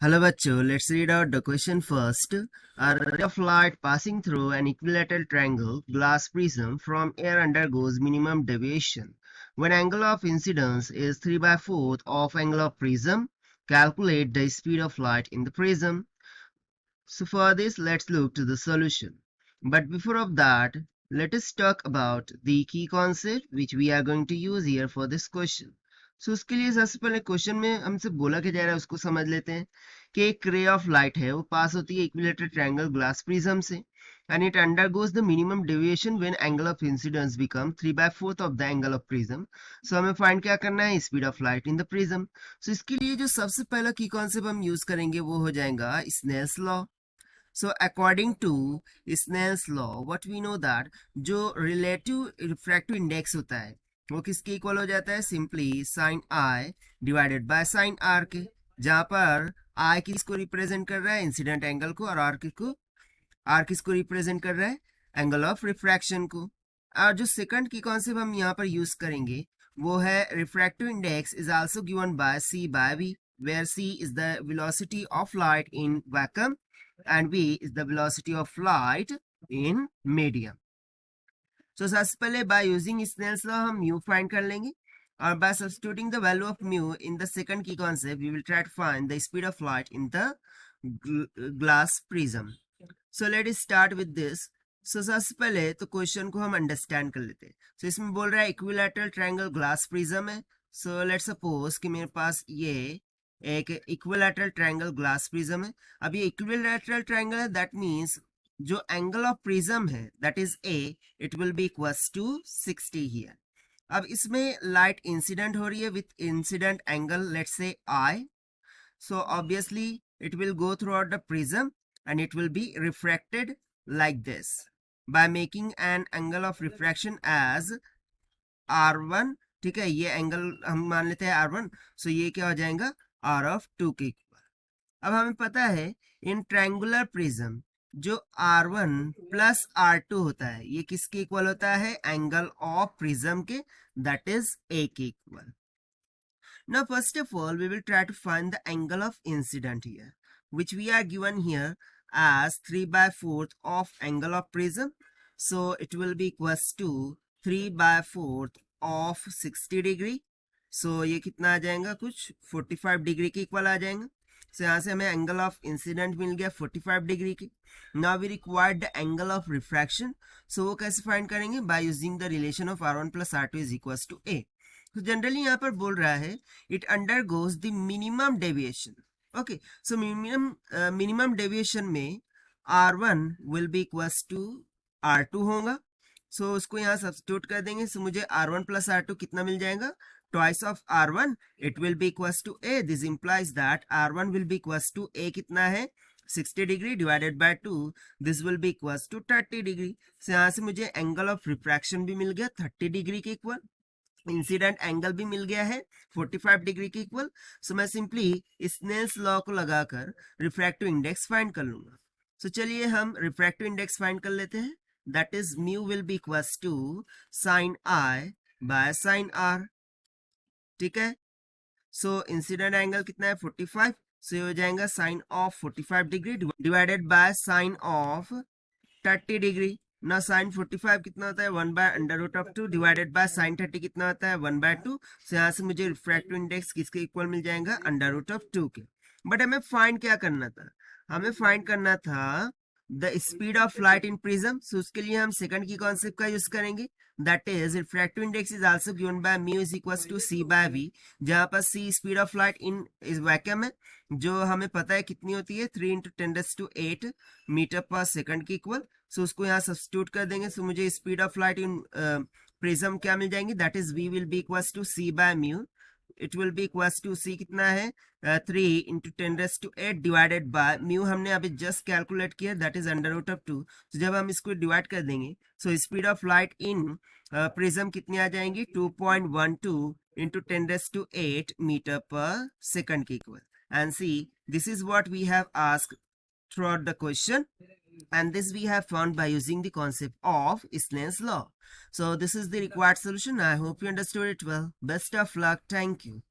Hello bachcho, let's read out the question first. A ray of light passing through an equilateral triangle glass prism from air undergoes minimum deviation. When angle of incidence is 3/4 of angle of prism, calculate the speed of light in the prism. So for this, let's look to the solution. But before of that, let us talk about the key concept which we are going to use here for this question. So उसके लिए सबसे पहले question में हमसे बोला क्या जा रहा है उसको समझ लेते हैं कि एक रे ऑफ लाइट है वो पास होती है इक्विलेटरल ट्रायंगल ग्लास प्रिज्म से and it undergoes the minimum deviation when angle of incidence become 3/4 of the angle of prism. So हमें फाइंड क्या करना है speed of light in the prism. So इसके लिए जो सबसे पहला की कॉन्सेप्ट हम यूज करेंगे वो हो जाएगा Snell's law. So according to Snell's law, what we know that जो relative refractive index होता है वो किसके इक्वल हो जाता है simply sine i divided by sine r के, जहां पर आई किसको रिप्रेजेंट कर रहा है इंसिडेंट एंगल को और आर किसको रिप्रेजेंट कर रहा है एंगल ऑफ रिफ्रैक्शन को. और जो सेकंड की कॉन्सेप्ट हम यहाँ पर यूज करेंगे वो है refractive index is also given by c by v, where c is the velocity of light in vacuum and v is the velocity of light in medium. So सबसे पहले by using Snell's law हम mu find कर लेंगे और by substituting the value of mu in the second key concept we will try to find the speed of light in the glass prism. So let us start with this. So सबसे पहले तो question को हम understand कर लेते हैं. So इसमें बोल रहा है इक्विलैटरल ट्रायंगल ग्लास प्रिज्म है. So let's suppose कि मेरे पास ये एक इक्विलैटरल ट्रायंगल ग्लास प्रिज्म है. अब ये इक्विलैटरल ट्रायंगल है दैट मींस जो एंगल ऑफ प्रिज्म है that is a, it will be equals to 60 here. अब इसमें लाइट इंसिडेंट हो रही है with incident angle let's say i. So obviously it will go through out the prism and it will be refracted like this by making an angle of refraction as R1. ठीक है, ये angle हम मान लेते हैं R1. सो ये क्या हो जाएगा R of 2 के इक्वल. अब हमें पता है इन ट्रायंगुलर प्रिज्म जो R1 प्लस R2 होता है ये किसके इक्वल होता है एंगल ऑफ प्रिज्म के, दैट इज A के equal. Now first of all we will try to find the angle of incident here, which we are given here as 3/4 of angle of prism. So it will be equals to 3/4 of 60 degree. सो ये कितना आ जाएगा कुछ 45 degree के equal आ जाएगा. सो यहाँ से हमें angle of incident मिल गया 45 डिग्री की. Now we required the angle of refraction. So वो कैसे फाइंड करेंगे by using the relation of R1 plus R2 is equals to A. तो जनरली यहाँ पर बोल रहा है it undergoes the minimum deviation. Okay, so minimum deviation में R1 will be equals to R2 होगा. सो उसको यहाँ सब्स्टिट्यूट कर देंगे. सो मुझे R1 प्लस R2 कितना मिल जाएगा twice of R1, it will be equals to A. This implies that R1 will be equals to A कितना है 60 degree divided by 2. This will be equals to 30 degree. so यहाँ से मुझे angle of refraction भी मिल गया 30 degree के equal. Incident angle भी मिल गया है 45 डिग्री के इक्वल. सो मैं सिंपली स्नेल्स लॉ को लगाकर रिफ्रैक्टिव इंडेक्स फाइंड कर लूंगा. सो चलिए हम रिफ्रैक्टिव इंडेक्स फाइंड कर लेते हैं. That is mu will be equals to sine i by sine r. ठीक है, सो इंसिडेंट एंगल कितना है 45. सो ये हो जाएगा sine of 45 degree divided by sine of 30 degree. ना साइन 45 कितना होता है 1/√2 डिवाइडेड बाय साइन 30 कितना होता है 1/2. सो यहाँ से मुझे रिफ्रैक्टिव इंडेक्स किसके इक्वल मिल जाएगा √2 के. बट हमें फाइंड क्या करना था, हमें फाइंड करना था the speed of light in prism. So उसके लिए हम सेकंड की कॉन्सेप्ट का यूज करेंगे. That is refractive index is also given by mu is equals to c by v, जहां पर c स्पीड ऑफ लाइट इन इस वैक्यूम है जो हमें पता है कितनी होती है 3 × 10⁸ मीटर पर सेकंड की इक्वल. सो उसको यहाँ सब्स्टिट्यूट कर देंगे. सो मुझे speed of light in prism क्या मिल जाएंगी that is v will be equals to c by mu. It will be equals to c कितना है 3 × 10⁸ डिवाइडेड बाय म्यू हमने अभी जस्ट कैलकुलेट किया दैट इज √2. तो जब हम इसको डिवाइड कर देंगे so speed of light in prism कितनी आ जाएंगी 2.12 × 10⁸ मीटर पर सेकंड के equal. And c this is what we have asked throughout the question, and this we have found by using the concept of Snell's law. So this is the required solution. I hope you understood it well. Best of luck. Thank you.